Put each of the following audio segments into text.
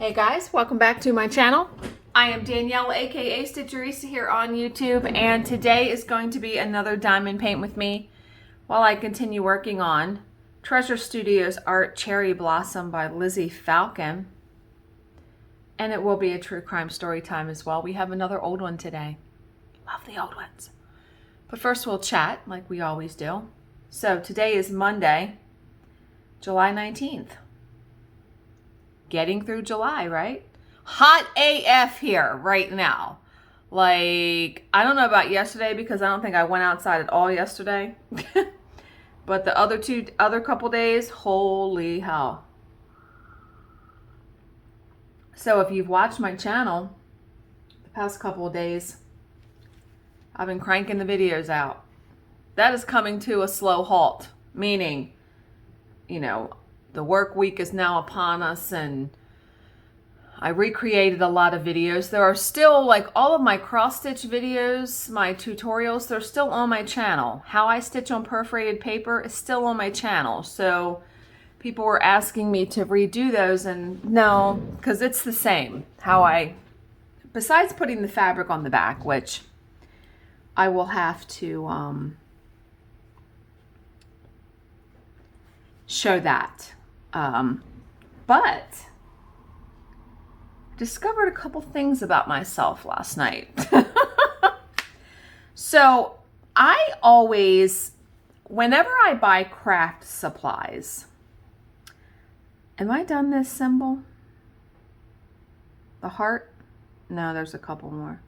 Hey guys, welcome back to my channel. I am Danielle, aka Stitcherista here on YouTube, and today is going to be another diamond paint with me while I continue working on Treasure Studios Art Cherry Blossom by Lizzie Falcon. And it will be a true crime story time as well. We have another old one today. Love the old ones. But first we'll chat like we always do. So today is Monday, July 19th. Getting through July, right? Hot AF here right now. Like, I don't know about yesterday because I don't think I went outside at all yesterday. But the other couple days, holy hell. So if you've watched my channel the past couple of days, I've been cranking the videos out. That is coming to a slow halt, meaning, you know, the work week is now upon us and I recreated a lot of videos. There are still, like, all of my cross stitch videos, my tutorials, they're still on my channel. How I stitch on perforated paper is still on my channel. So people were asking me to redo those, and no, because it's the same. Besides putting the fabric on the back, which I will have to show that. But discovered a couple things about myself last night. So I always, whenever I buy craft supplies, am I done this symbol? The heart? No, there's a couple more.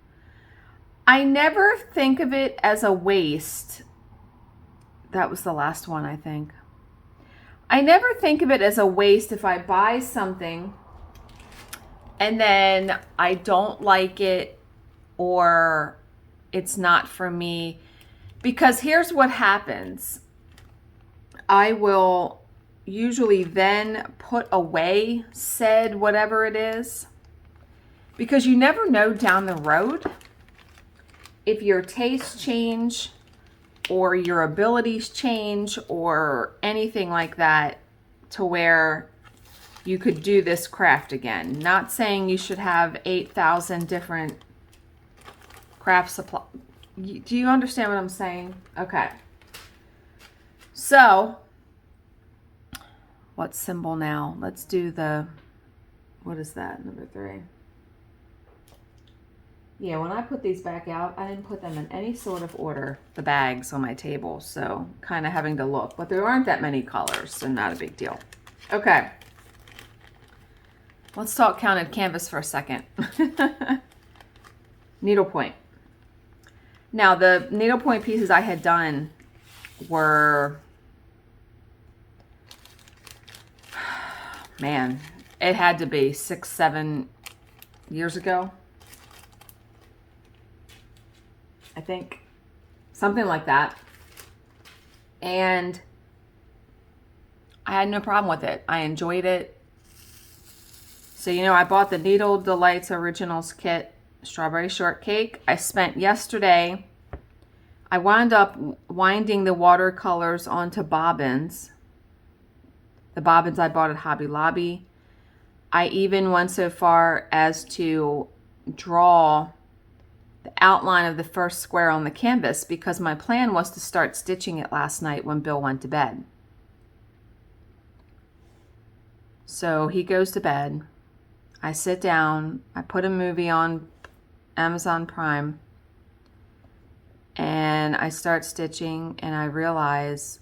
I never think of it as a waste. That was the last one, I think. I never think of it as a waste if I buy something and then I don't like it or it's not for me. Because here's what happens. I will usually then put away said whatever it is. Because you never know down the road if your tastes change or your abilities change or anything like that to where you could do this craft again. Not saying you should have 8,000 different craft supply. Do you understand what I'm saying? Okay. So, what symbol now? Let's do the, what is that, number 3? Yeah, when I put these back out, I didn't put them in any sort of order, the bags on my table, so kind of having to look. But there aren't that many colors, so not a big deal. Okay. Let's talk counted canvas for a second. Needlepoint. Now, the needlepoint pieces I had done were, man, it had to be 6, 7 years ago. I think something like that. And I had no problem with it. I enjoyed it. So, you know, I bought the Needle Delights Originals kit, Strawberry Shortcake. I spent yesterday, I wound up winding the watercolors onto bobbins. The bobbins I bought at Hobby Lobby. I even went so far as to draw the outline of the first square on the canvas because my plan was to start stitching it last night when Bill went to bed. So he goes to bed. I sit down. I put a movie on Amazon Prime. And I start stitching and I realize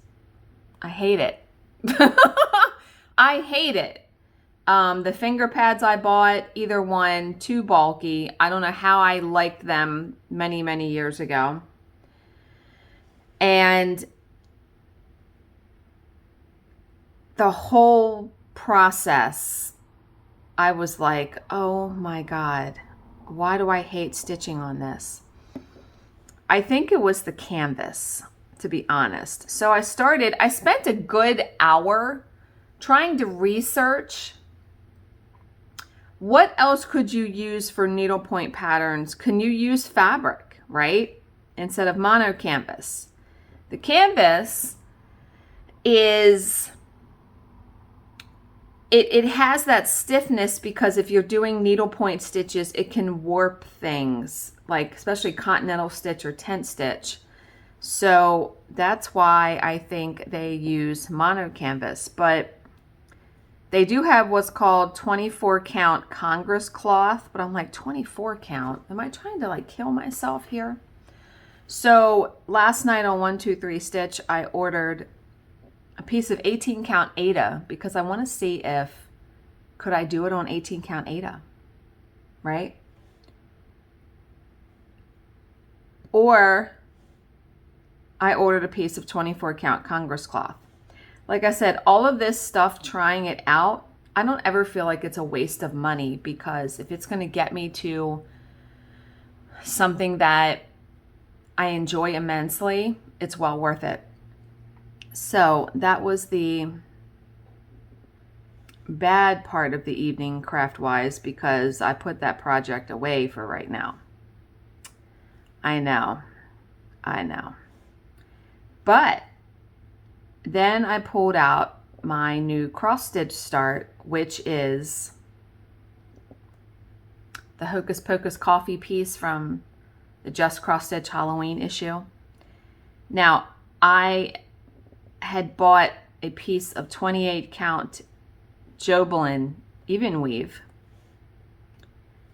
I hate it. I hate it. The finger pads I bought, either one, too bulky. I don't know how I liked them many, many years ago. And the whole process, I was like, oh my God, why do I hate stitching on this? I think it was the canvas, to be honest. So I spent a good hour trying to research what else could you use for needlepoint patterns? Can you use fabric, right? Instead of mono canvas. The canvas is it has that stiffness because if you're doing needlepoint stitches, it can warp things, like especially continental stitch or tent stitch. So that's why I think they use mono canvas. But they do have what's called 24 count Congress cloth, but I'm like, 24 count? Am I trying to like kill myself here? So last night on 123 Stitch, I ordered a piece of 18 count Aida because I want to see if could I do it on 18 count Aida, right? Or I ordered a piece of 24 count Congress cloth. Like I said, all of this stuff, trying it out, I don't ever feel like it's a waste of money, because if it's going to get me to something that I enjoy immensely, it's well worth it. So that was the bad part of the evening craft-wise, because I put that project away for right now. I know. But then I pulled out my new cross stitch start, which is the Hocus Pocus coffee piece from the Just Cross Stitch Halloween issue. Now, I had bought a piece of 28 count Joblin even weave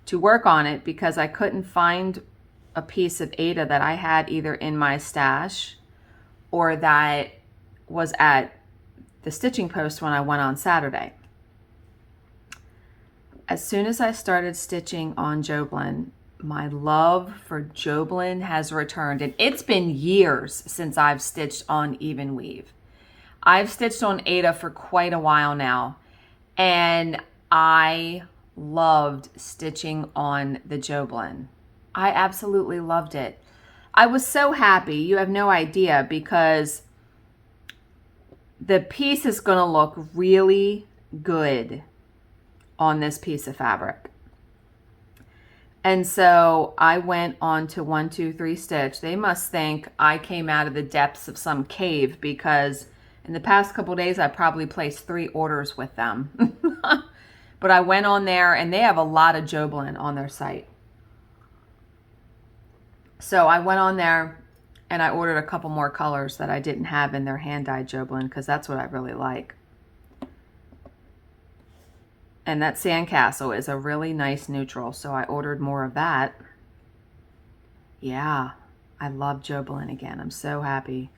to work on it because I couldn't find a piece of Aida that I had either in my stash or that was at the stitching post when I went on Saturday. As soon as I started stitching on Joblin, my love for Joblin has returned, and it's been years since I've stitched on even weave. I've stitched on Aida for quite a while now, and I loved stitching on the Joblin. I absolutely loved it. I was so happy, you have no idea, because the piece is going to look really good on this piece of fabric. And so I went on to 123 Stitch. They must think I came out of the depths of some cave, because in the past couple days I probably placed 3 orders with them. But I went on there, and they have a lot of Joblin on their site. So I went on there and I ordered a couple more colors that I didn't have in their hand-dyed Joblin, because that's what I really like. And that Sandcastle is a really nice neutral, so I ordered more of that. Yeah, I love Joblin again. I'm so happy.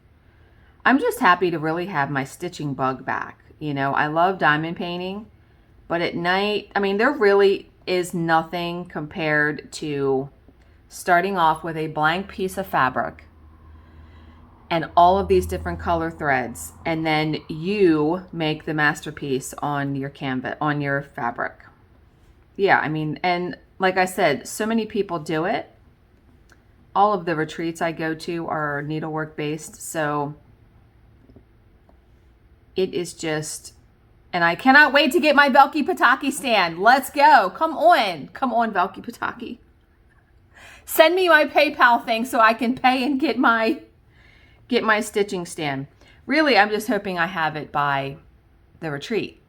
I'm just happy to really have my stitching bug back. You know, I love diamond painting, but at night, I mean, there really is nothing compared to starting off with a blank piece of fabric and all of these different color threads, and then you make the masterpiece on your canvas, on your fabric. Yeah, I mean, and like I said, so many people do it. All of the retreats I go to are needlework based, so it is just, and I cannot wait to get my Velky Pataki stand. Let's go. Come on, Velky Pataki. Send me my PayPal thing so I can pay and get my stitching stand. Really, I'm just hoping I have it by the retreat.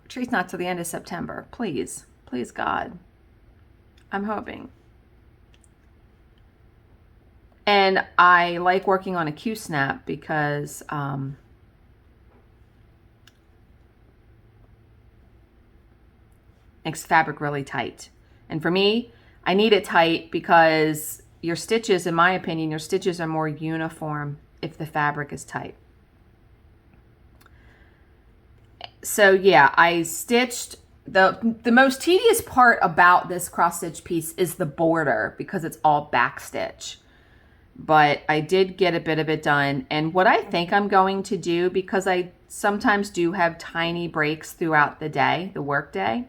Retreat's not till the end of September. Please, please God. I'm hoping. And I like working on a Q-snap because makes fabric really tight. And for me, I need it tight because your stitches, in my opinion, your stitches are more uniform if the fabric is tight. So yeah, I stitched, the most tedious part about this cross stitch piece is the border because it's all back stitch. But I did get a bit of it done. And what I think I'm going to do, because I sometimes do have tiny breaks throughout the day, the work day,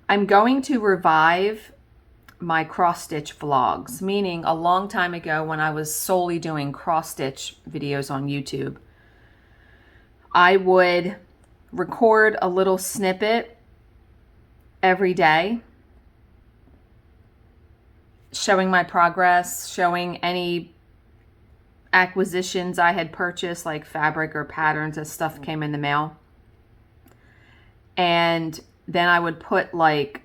I'm going to revive my cross stitch vlogs, meaning a long time ago when I was solely doing cross stitch videos on YouTube, I would record a little snippet every day showing my progress, showing any acquisitions I had purchased, like fabric or patterns as stuff came in the mail. And then I would put like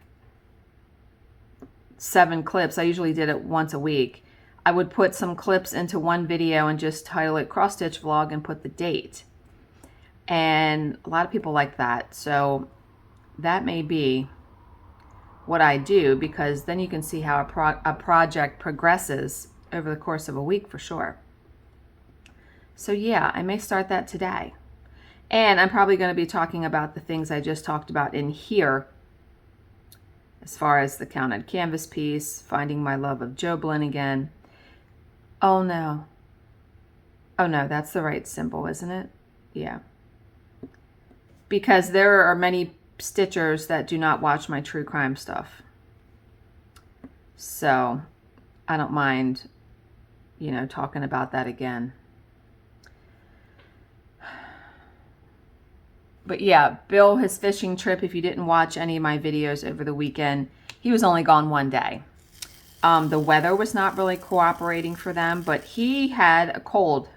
7 clips. I usually did it once a week. I would put some clips into one video and just title it cross stitch vlog and put the date. And a lot of people like that. So that may be what I do, because then you can see how a project progresses over the course of a week for sure. So yeah, I may start that today. And I'm probably going to be talking about the things I just talked about in here, as far as the counted canvas piece, finding my love of Joblin again. Oh no. Oh no, that's the right symbol, isn't it? Yeah. Because there are many stitchers that do not watch my true crime stuff. So I don't mind, talking about that again. But yeah, Bill, his fishing trip, if you didn't watch any of my videos over the weekend, he was only gone one day. The weather was not really cooperating for them, but he had a cold.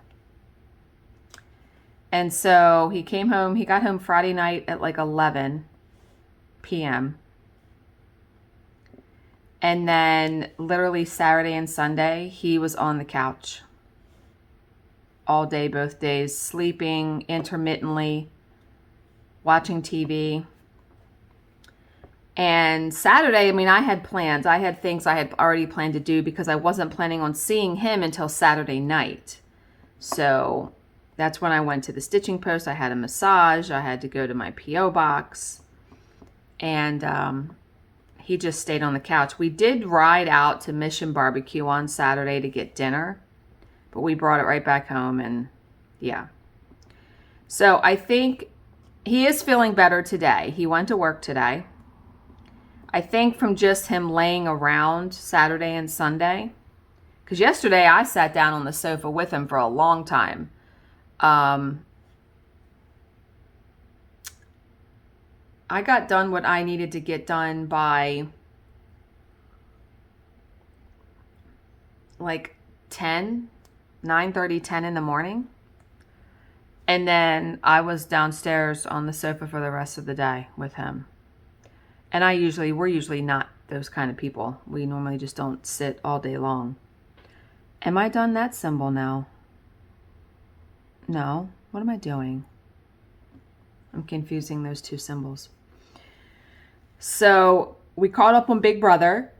And so he came home, he got home Friday night at like 11 p.m. And then literally Saturday and Sunday, he was on the couch all day, both days, sleeping intermittently, watching TV. And Saturday, I had plans. I had things I had already planned to do because I wasn't planning on seeing him until Saturday night. So that's when I went to the stitching post. I had a massage. I had to go to my P.O. box. And he just stayed on the couch. We did ride out to Mission Barbecue on Saturday to get dinner, but we brought it right back home, and yeah. So I think he is feeling better today. He went to work today. I think from just him laying around Saturday and Sunday, because yesterday I sat down on the sofa with him for a long time. I got done what I needed to get done by like 9:30, 10 in the morning. And then I was downstairs on the sofa for the rest of the day with him. And we're usually not those kind of people. We normally just don't sit all day long. Am I done that symbol now? No. What am I doing? I'm confusing those two symbols. So we caught up on Big Brother.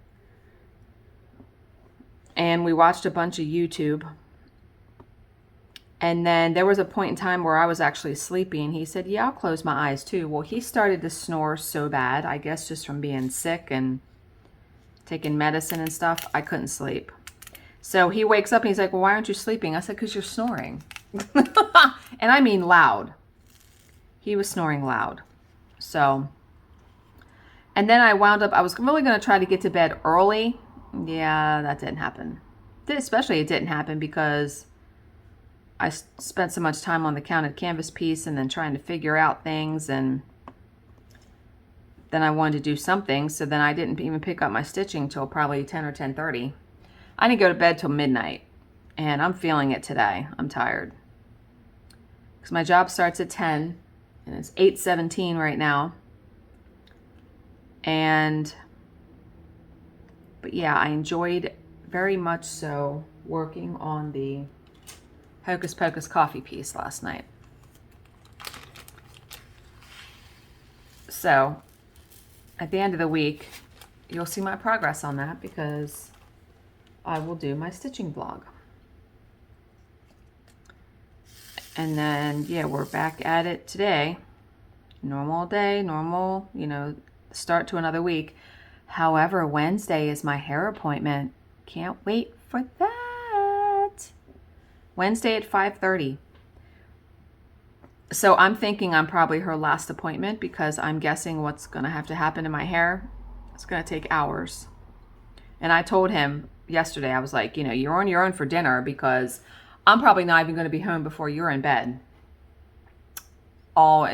And we watched a bunch of YouTube. And then there was a point in time where I was actually sleepy, and he said, yeah, I'll close my eyes too. Well, he started to snore so bad, I guess just from being sick and taking medicine and stuff, I couldn't sleep. So he wakes up and he's like, well, why aren't you sleeping? I said, because you're snoring. And I mean loud. He was snoring loud. So, and then I was really going to try to get to bed early. Yeah, that didn't happen. Especially it didn't happen because I spent so much time on the counted canvas piece and then trying to figure out things, and then I wanted to do something, so then I didn't even pick up my stitching till probably 10 or 10:30. I didn't go to bed till midnight, and I'm feeling it today. I'm tired. Because my job starts at 10, and it's 8:17 right now. But yeah, I enjoyed very much so working on the Hocus Pocus coffee piece last night. So at the end of the week, you'll see my progress on that, because I will do my stitching vlog. And then, yeah, we're back at it today. Normal day, normal, start to another week. However, Wednesday is my hair appointment. Can't wait for that. Wednesday at 5:30. So I'm thinking I'm probably her last appointment, because I'm guessing what's going to have to happen to my hair. It's going to take hours. And I told him yesterday, I was like, you're on your own for dinner, because I'm probably not even going to be home before you're in bed. All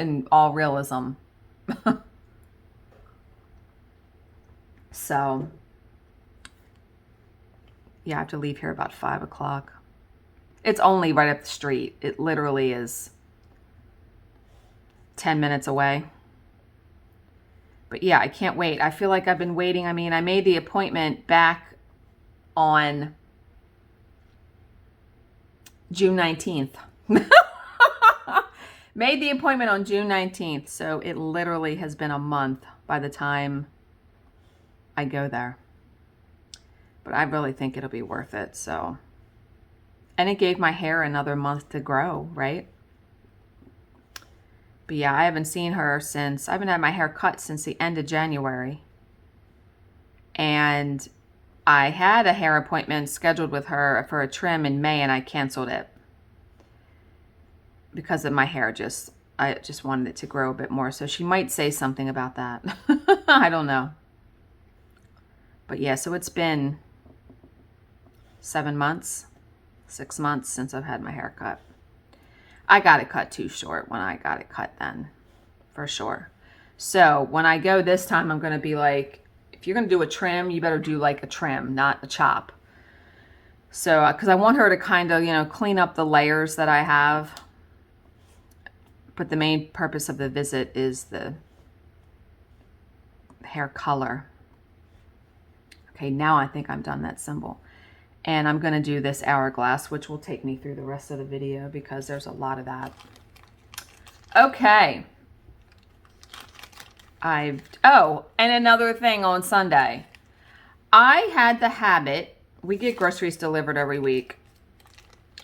realism. So, yeah, I have to leave here about 5 o'clock. It's only right up the street. It literally is 10 minutes away. But yeah, I can't wait. I feel like I've been waiting. I mean, I made the appointment back on June 19th. Made the appointment on June 19th. So it literally has been a month by the time I go there. But I really think it'll be worth it. So, and it gave my hair another month to grow, right? But yeah, I haven't seen her since, I haven't had my hair cut since the end of January. And I had a hair appointment scheduled with her for a trim in May, and I canceled it because of my hair. I just wanted it to grow a bit more. So she might say something about that. I don't know. But yeah, so it's been 7 months, 6 months since I've had my hair cut. I got it cut too short when I got it cut then, for sure. So when I go this time, I'm going to be like, if you're going to do a trim, you better do like a trim, not a chop. So, because I want her to kind of, clean up the layers that I have. But the main purpose of the visit is the hair color. Okay, now I think I'm done that symbol. And I'm going to do this hourglass, which will take me through the rest of the video because there's a lot of that. Okay. And another thing on Sunday. I had the habit, we get groceries delivered every week.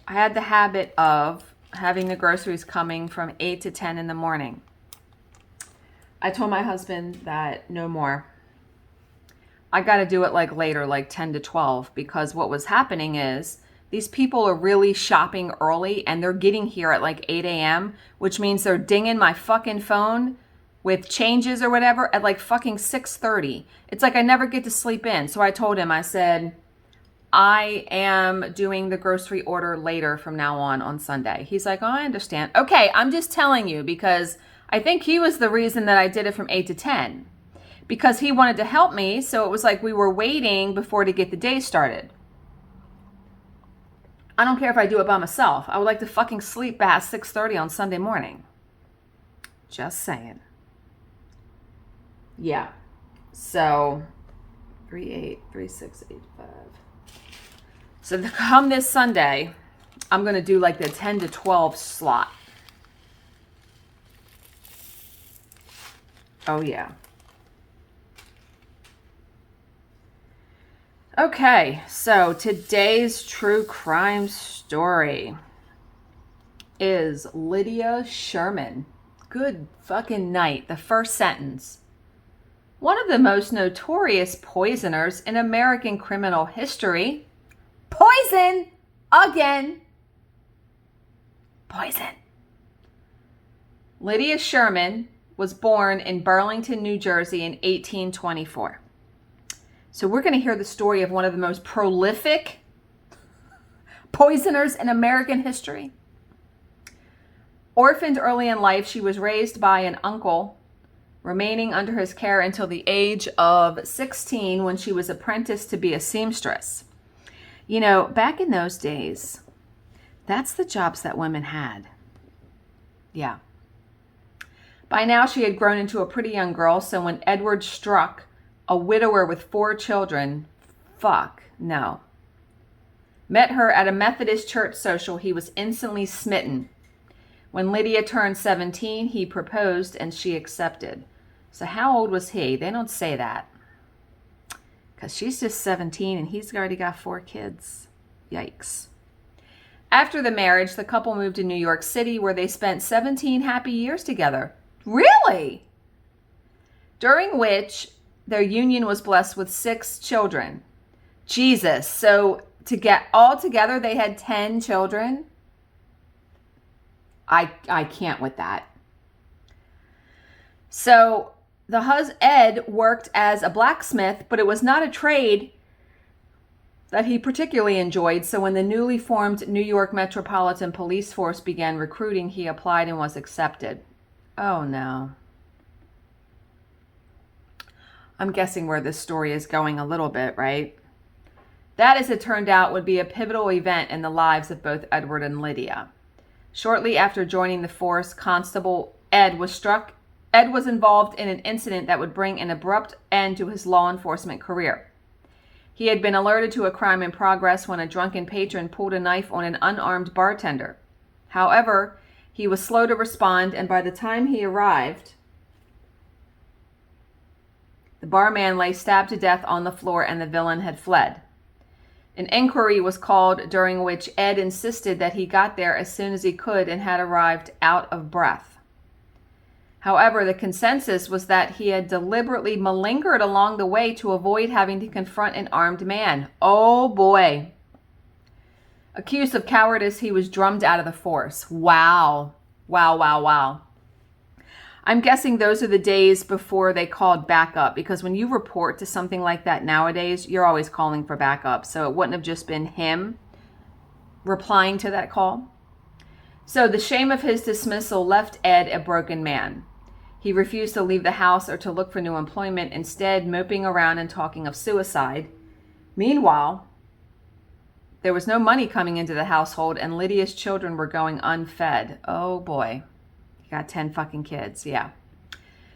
I had the habit of having the groceries coming from 8 to 10 in the morning. I told my husband that no more. I got to do it like later, like 10 to 12, because what was happening is these people are really shopping early and they're getting here at like 8 a.m., which means they're dinging my fucking phone with changes or whatever at like fucking 6:30. It's like I never get to sleep in. So I told him, I said, I am doing the grocery order later from now on Sunday. He's like, oh, I understand. Okay, I'm just telling you because I think he was the reason that I did it from 8 to 10. Because he wanted to help me, so it was like we were waiting before to get the day started. I don't care if I do it by myself. I would like to fucking sleep past 6:30 on Sunday morning. Just saying. Yeah. So, 383685. So come this Sunday, I'm going to do like the 10 to 12 slot. Oh, yeah. Okay, so today's true crime story is Lydia Sherman. Good fucking night. The first sentence. One of the most notorious poisoners in American criminal history. Poison! Again! Poison. Lydia Sherman was born in Burlington, New Jersey in 1824. So we're going to hear the story of one of the most prolific poisoners in American history. Orphaned early in life, she was raised by an uncle, remaining under his care until the age of 16 when she was apprenticed to be a seamstress. Back in those days, that's the jobs that women had. Yeah. By now, she had grown into a pretty young girl, so when Edward Struck, a widower with 4 children, met her at a Methodist church social, he was instantly smitten. When Lydia turned 17, he proposed and she accepted. So how old was he? They don't say that. Because she's just 17 and he's already got 4 kids. Yikes. After the marriage, the couple moved to New York City where they spent 17 happy years together. Really? During which their union was blessed with 6 children. Jesus. So to get all together, they had 10 children. I can't with that. So Ed worked as a blacksmith, but it was not a trade that he particularly enjoyed. So when the newly formed New York Metropolitan Police Force began recruiting, he applied and was accepted. Oh no. I'm guessing where this story is going a little bit, right? That, as it turned out, would be a pivotal event in the lives of both Edward and Lydia. Shortly after joining the force, Constable Ed was struck Ed was involved in an incident that would bring an abrupt end to his law enforcement career. He had been alerted to a crime in progress when a drunken patron pulled a knife on an unarmed bartender. However, he was slow to respond, and by the time he arrived, the barman lay stabbed to death on the floor and the villain had fled. An inquiry was called, during which Ed insisted that he got there as soon as he could and had arrived out of breath. However, the consensus was that he had deliberately malingered along the way to avoid having to confront an armed man. Oh boy. Accused of cowardice, he was drummed out of the force. Wow. Wow, wow, wow. I'm guessing those are the days before they called backup, because when you report to something like that nowadays, you're always calling for backup. So it wouldn't have just been him replying to that call. So the shame of his dismissal left Ed a broken man. He refused to leave the house or to look for new employment, instead moping around and talking of suicide. Meanwhile, there was no money coming into the household, and Lydia's children were going unfed. Oh boy. You got 10 fucking kids, yeah.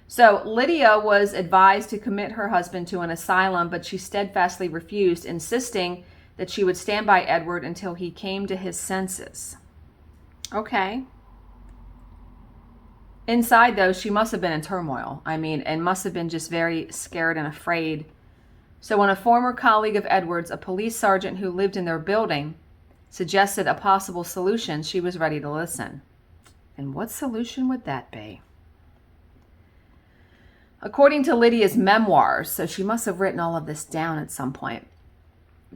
So Lydia was advised to commit her husband to an asylum, but she steadfastly refused, insisting that she would stand by Edward until he came to his senses. Okay. Inside, though, she must have been in turmoil. And must have been just very scared and afraid. So when a former colleague of Edward's, a police sergeant who lived in their building, suggested a possible solution, she was ready to listen. And what solution would that be? According to Lydia's memoirs, so she must have written all of this down at some point,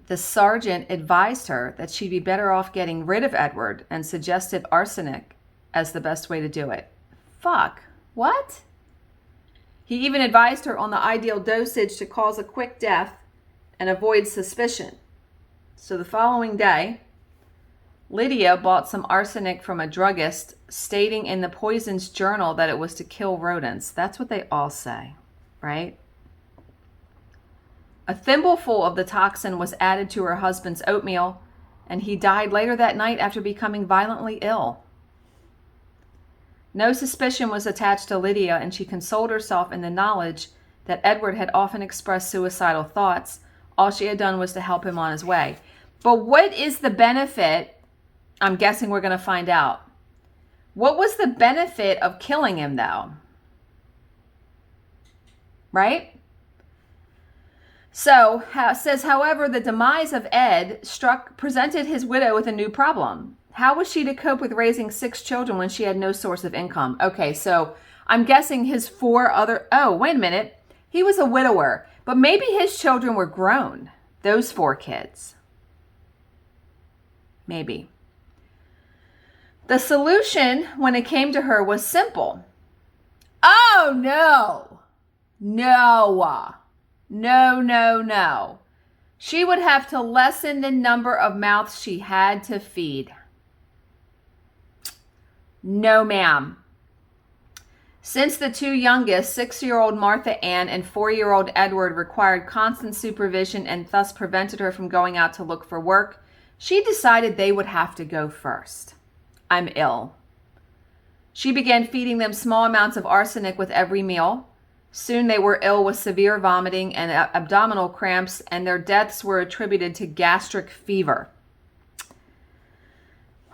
the sergeant advised her that she'd be better off getting rid of Edward and suggested arsenic as the best way to do it. Fuck. What? He even advised her on the ideal dosage to cause a quick death and avoid suspicion. So the following day, Lydia bought some arsenic from a druggist, stating in the poison's journal that it was to kill rodents. That's what they all say, right? A thimbleful of the toxin was added to her husband's oatmeal, and he died later that night after becoming violently ill. No suspicion was attached to Lydia, and she consoled herself in the knowledge that Edward had often expressed suicidal thoughts. All she had done was to help him on his way. But what is the benefit? I'm guessing we're going to find out. What was the benefit of killing him, though? Right? So, says, however, the demise of Ed presented his widow with a new problem. How was she to cope with raising 6 children when she had no source of income? Okay, so I'm guessing his 4 other... Oh, wait a minute. He was a widower, but maybe his children were grown. Those 4 kids. Maybe. The solution, when it came to her, was simple. Oh, no. No. No, no, no. She would have to lessen the number of mouths she had to feed. No, ma'am. Since the 2 youngest, 6-year-old Martha Ann and 4-year-old Edward, required constant supervision and thus prevented her from going out to look for work, she decided they would have to go first. I'm ill. She began feeding them small amounts of arsenic with every meal. Soon they were ill with severe vomiting and abdominal cramps, and their deaths were attributed to gastric fever.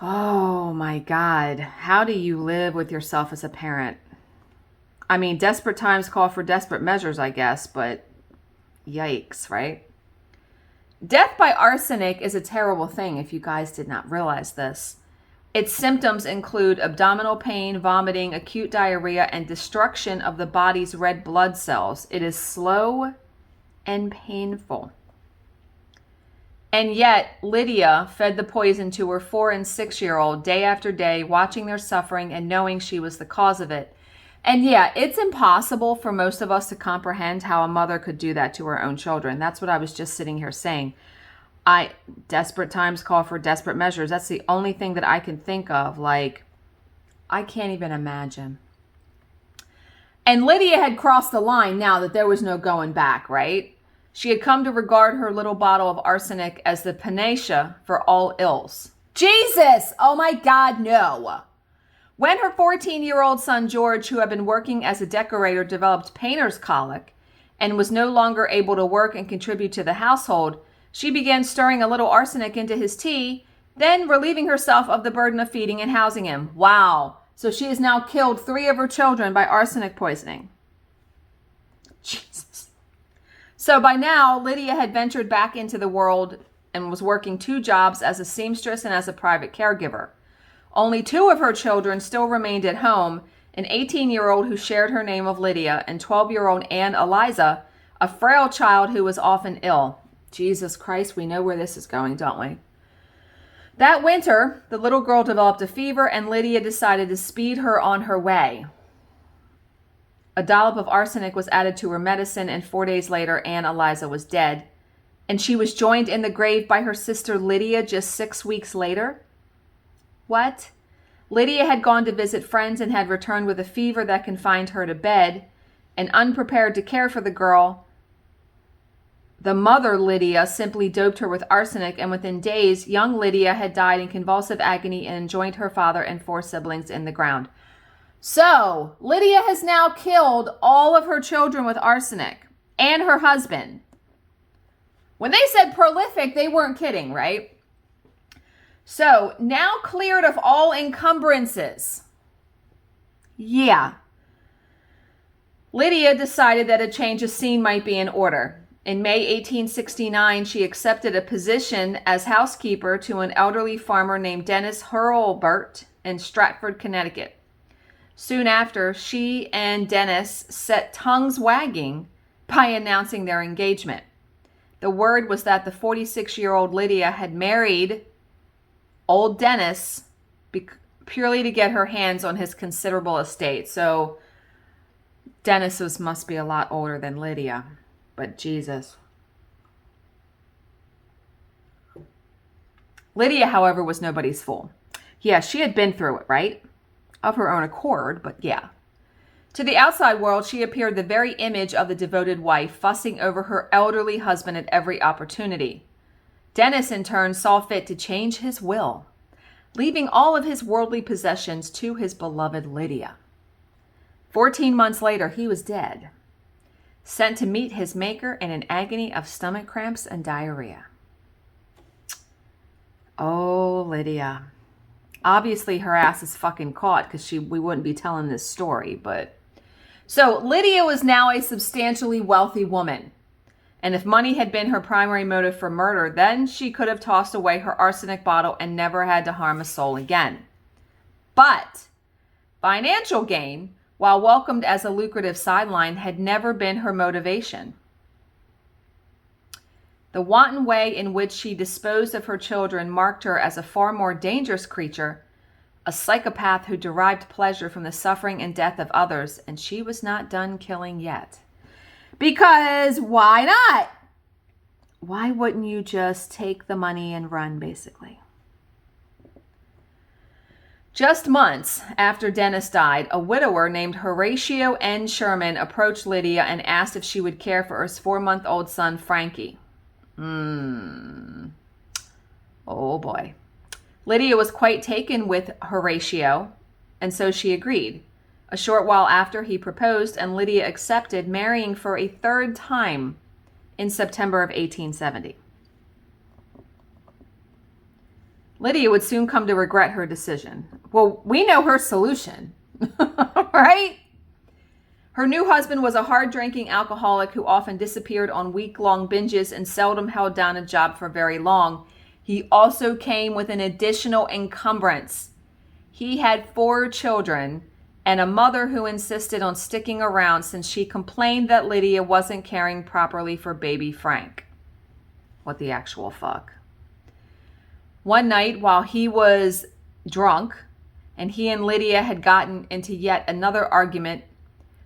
Oh my God. How do you live with yourself as a parent? Desperate times call for desperate measures, I guess, but yikes, right? Death by arsenic is a terrible thing if you guys did not realize this. Its symptoms include abdominal pain, vomiting, acute diarrhea, and destruction of the body's red blood cells. It is slow and painful. And yet, Lydia fed the poison to her 4- and 6-year-old day after day, watching their suffering and knowing she was the cause of it. And yeah, it's impossible for most of us to comprehend how a mother could do that to her own children. That's what I was just sitting here saying. Desperate times call for desperate measures. That's the only thing that I can think of. I can't even imagine. And Lydia had crossed the line now that there was no going back, right? She had come to regard her little bottle of arsenic as the panacea for all ills. Jesus! Oh my God, no. When her 14-year-old son George, who had been working as a decorator, developed painter's colic and was no longer able to work and contribute to the household, she began stirring a little arsenic into his tea, then relieving herself of the burden of feeding and housing him. Wow. So she has now killed 3 of her children by arsenic poisoning. Jesus. So by now, Lydia had ventured back into the world and was working 2 jobs as a seamstress and as a private caregiver. Only 2 of her children still remained at home, an 18-year-old who shared her name of Lydia and 12-year-old Anne Eliza, a frail child who was often ill. Jesus Christ, we know where this is going, don't we? That winter, the little girl developed a fever and Lydia decided to speed her on her way. A dollop of arsenic was added to her medicine and 4 days later, Anne Eliza was dead. And she was joined in the grave by her sister Lydia just 6 weeks later. What? Lydia had gone to visit friends and had returned with a fever that confined her to bed, and unprepared to care for the girl, the mother Lydia simply doped her with arsenic, and within days, young Lydia had died in convulsive agony and joined her father and 4 siblings in the ground. So, Lydia has now killed all of her children with arsenic and her husband. When they said prolific, they weren't kidding, right? So, now cleared of all encumbrances. Yeah. Lydia decided that a change of scene might be in order. In May 1869, she accepted a position as housekeeper to an elderly farmer named Dennis Hurlburt in Stratford, Connecticut. Soon after, she and Dennis set tongues wagging by announcing their engagement. The word was that the 46-year-old Lydia had married old Dennis purely to get her hands on his considerable estate. So Dennis must be a lot older than Lydia. But Jesus. Lydia, however, was nobody's fool. Yeah, she had been through it, right? Of her own accord, but yeah. To the outside world, she appeared the very image of the devoted wife, fussing over her elderly husband at every opportunity. Dennis, in turn, saw fit to change his will, leaving all of his worldly possessions to his beloved Lydia. 14 months later, he was dead, sent to meet his maker in an agony of stomach cramps and diarrhea. Oh, Lydia. Obviously, her ass is fucking caught because we wouldn't be telling this story, but... So, Lydia was now a substantially wealthy woman. And if money had been her primary motive for murder, then she could have tossed away her arsenic bottle and never had to harm a soul again. But financial gain, while welcomed as a lucrative sideline, had never been her motivation. The wanton way in which she disposed of her children marked her as a far more dangerous creature, a psychopath who derived pleasure from the suffering and death of others, and she was not done killing yet. Because why not? Why wouldn't you just take the money and run, basically? Just months after Dennis died, a widower named Horatio N. Sherman approached Lydia and asked if she would care for his 4-month-old son, Frankie. Oh boy. Lydia was quite taken with Horatio, and so she agreed. A short while after, he proposed, and Lydia accepted, marrying for a 3rd time in September of 1870. Lydia would soon come to regret her decision. Well, we know her solution, right? Her new husband was a hard-drinking alcoholic who often disappeared on week-long binges and seldom held down a job for very long. He also came with an additional encumbrance. He had 4 children and a mother who insisted on sticking around since she complained that Lydia wasn't caring properly for baby Frank. What the actual fuck? One night, while he was drunk and he and Lydia had gotten into yet another argument,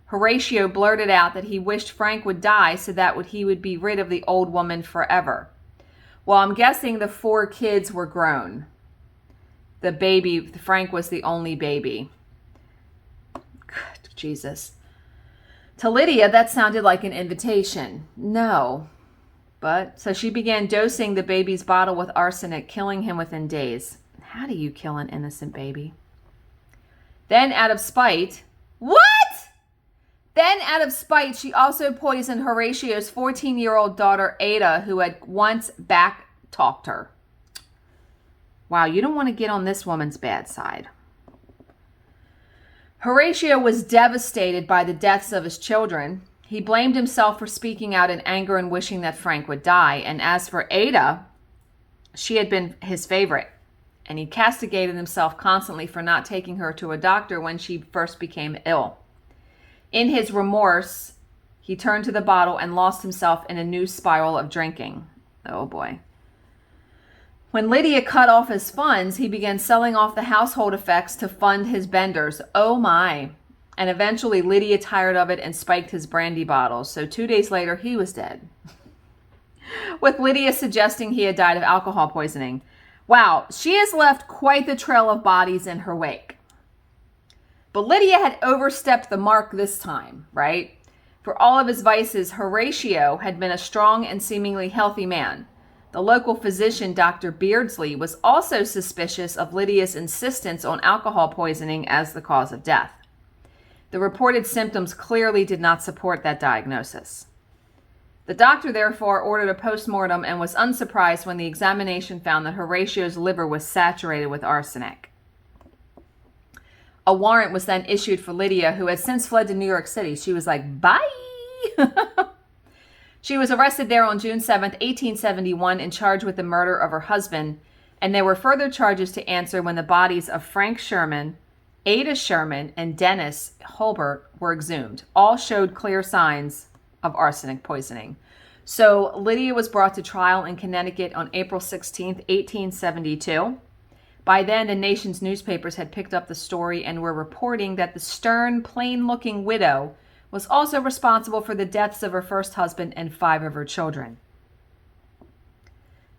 Horatio blurted out that he wished Frank would die so that he would be rid of the old woman forever. Well, I'm guessing the 4 kids were grown. The baby, Frank, was the only baby. God, Jesus. To Lydia, that sounded like an invitation. No. But, so she began dosing the baby's bottle with arsenic, killing him within days. How do you kill an innocent baby? Then out of spite, what? Then out of spite, she also poisoned Horatio's 14-year-old daughter, Ada, who had once back-talked her. Wow, you don't want to get on this woman's bad side. Horatio was devastated by the deaths of his children. He blamed himself for speaking out in anger and wishing that Frank would die. And as for Ada, she had been his favorite, and he castigated himself constantly for not taking her to a doctor when she first became ill. In his remorse, he turned to the bottle and lost himself in a new spiral of drinking. Oh boy. When Lydia cut off his funds, he began selling off the household effects to fund his benders. Oh my. And eventually Lydia tired of it and spiked his brandy bottles. So 2 days later, he was dead. With Lydia suggesting he had died of alcohol poisoning. Wow, she has left quite the trail of bodies in her wake. But Lydia had overstepped the mark this time, right? For all of his vices, Horatio had been a strong and seemingly healthy man. The local physician, Dr. Beardsley, was also suspicious of Lydia's insistence on alcohol poisoning as the cause of death. The reported symptoms clearly did not support that diagnosis. The doctor therefore ordered a postmortem and was unsurprised when the examination found that Horatio's liver was saturated with arsenic. A warrant was then issued for Lydia, who had since fled to New York City. She was like, bye! She was arrested there on June 7th, 1871, and charged with the murder of her husband, and there were further charges to answer when the bodies of Frank Sherman, Ada Sherman, and Dennis Holbert were exhumed. All showed clear signs of arsenic poisoning. So Lydia was brought to trial in Connecticut on April 16th, 1872. By then, the nation's newspapers had picked up the story and were reporting that the stern, plain-looking widow was also responsible for the deaths of her first husband and 5 of her children.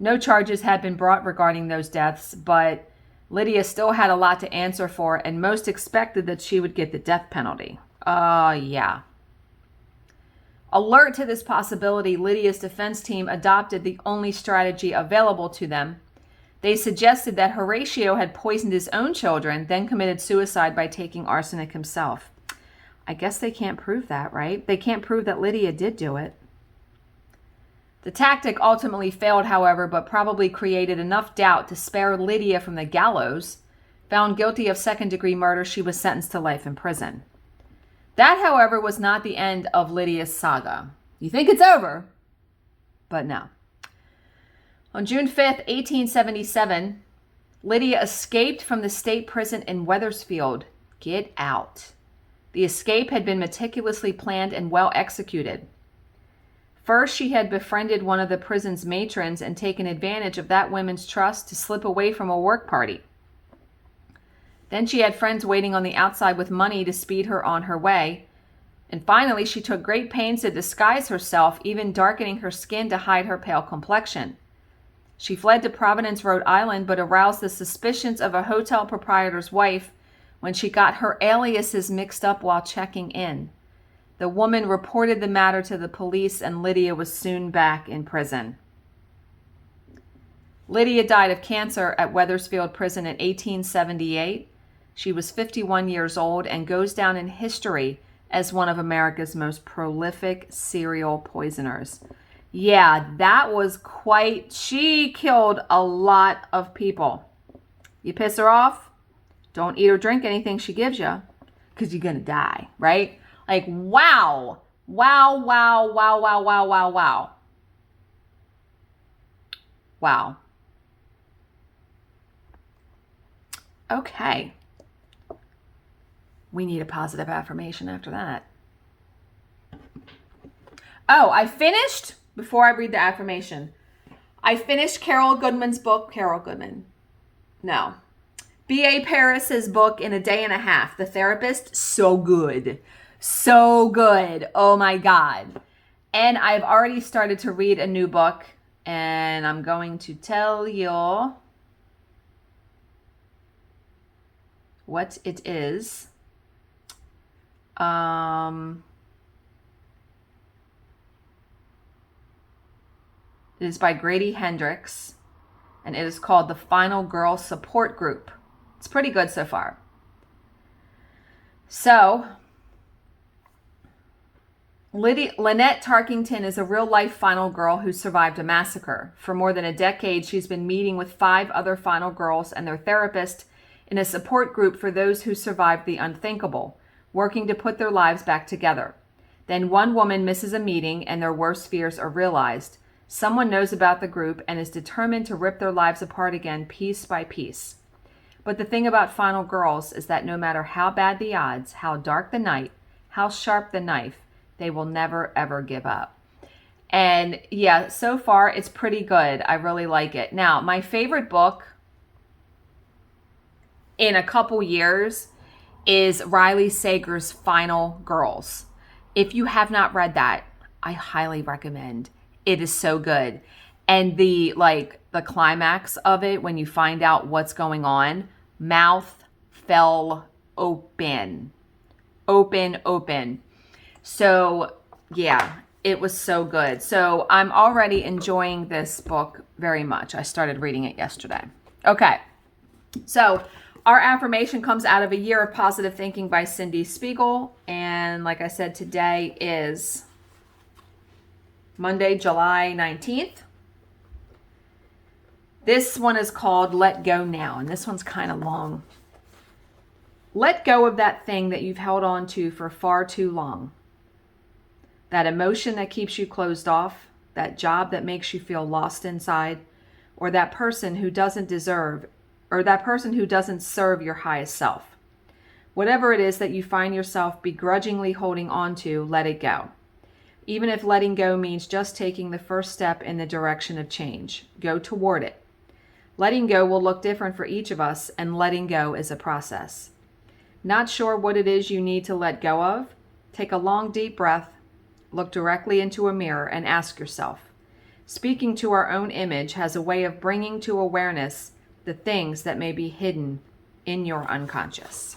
No charges had been brought regarding those deaths, but Lydia still had a lot to answer for, and most expected that she would get the death penalty. Yeah. Alert to this possibility, Lydia's defense team adopted the only strategy available to them. They suggested that Horatio had poisoned his own children, then committed suicide by taking arsenic himself. I guess they can't prove that, right? They can't prove that Lydia did do it. The tactic ultimately failed, however, but probably created enough doubt to spare Lydia from the gallows. Found guilty of second-degree murder, she was sentenced to life in prison. That, however, was not the end of Lydia's saga. You think it's over, but no. On June 5th, 1877, Lydia escaped from the state prison in Wethersfield. Get out. The escape had been meticulously planned and well executed. First, she had befriended one of the prison's matrons and taken advantage of that woman's trust to slip away from a work party. Then she had friends waiting on the outside with money to speed her on her way. And finally, she took great pains to disguise herself, even darkening her skin to hide her pale complexion. She fled to Providence, Rhode Island, but aroused the suspicions of a hotel proprietor's wife when she got her aliases mixed up while checking in. The woman reported the matter to the police, and Lydia was soon back in prison. Lydia died of cancer at Wethersfield Prison in 1878. She was 51 years old and goes down in history as one of America's most prolific serial poisoners. Yeah, that was she killed a lot of people. You piss her off, don't eat or drink anything she gives you, because you're going to die, right? Like, wow. Wow, wow, wow, wow, wow, wow, wow. Wow. Okay. We need a positive affirmation after that. Oh, I finished, before I read the affirmation, I finished Carol Goodman's book. No. B.A. Paris's book in a day and a half. The Therapist. So good. So good. Oh my God. And I've already started to read a new book, and I'm going to tell you what it is. It is by Grady, Hendrix, and it is called The Final Girl Support Group. It's pretty good so far. So, Lynette Tarkington is a real-life final girl who survived a massacre. For more than a decade, she's been meeting with 5 other final girls and their therapist in a support group for those who survived the unthinkable, working to put their lives back together. Then one woman misses a meeting and their worst fears are realized. Someone knows about the group and is determined to rip their lives apart again piece by piece. But the thing about final girls is that no matter how bad the odds, how dark the night, how sharp the knife, they will never, ever give up. And yeah, so far it's pretty good. I really like it. Now, my favorite book in a couple years is Riley Sager's Final Girls. If you have not read that, I highly recommend. It is so good. And the climax of it, when you find out what's going on, mouth fell open. Open. So, yeah, it was so good. So I'm already enjoying this book very much. I started reading it yesterday. Okay, so our affirmation comes out of A Year of Positive Thinking by Cindy Spiegel. And like I said, today is Monday, July 19th. This one is called Let Go Now, and this one's kind of long. Let go of that thing that you've held on to for far too long. That emotion that keeps you closed off, that job that makes you feel lost inside, or that person who doesn't serve your highest self. Whatever it is that you find yourself begrudgingly holding on to, let it go. Even if letting go means just taking the first step in the direction of change, go toward it. Letting go will look different for each of us, and letting go is a process. Not sure what it is you need to let go of? Take a long, deep breath. Look directly into a mirror and ask yourself. Speaking to our own image has a way of bringing to awareness the things that may be hidden in your unconscious.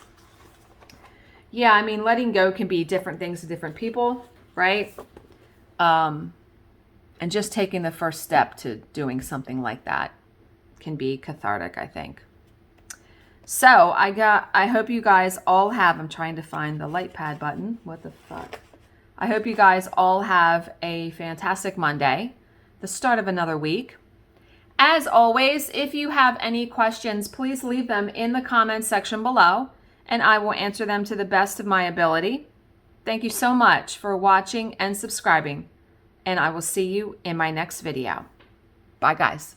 Yeah, I mean, letting go can be different things to different people, right? And just taking the first step to doing something like that can be cathartic, I think. So I hope you guys all have, I'm trying to find the light pad button. What the fuck? I hope you guys all have a fantastic Monday, the start of another week. As always, if you have any questions, please leave them in the comments section below, and I will answer them to the best of my ability. Thank you so much for watching and subscribing, and I will see you in my next video. Bye, guys.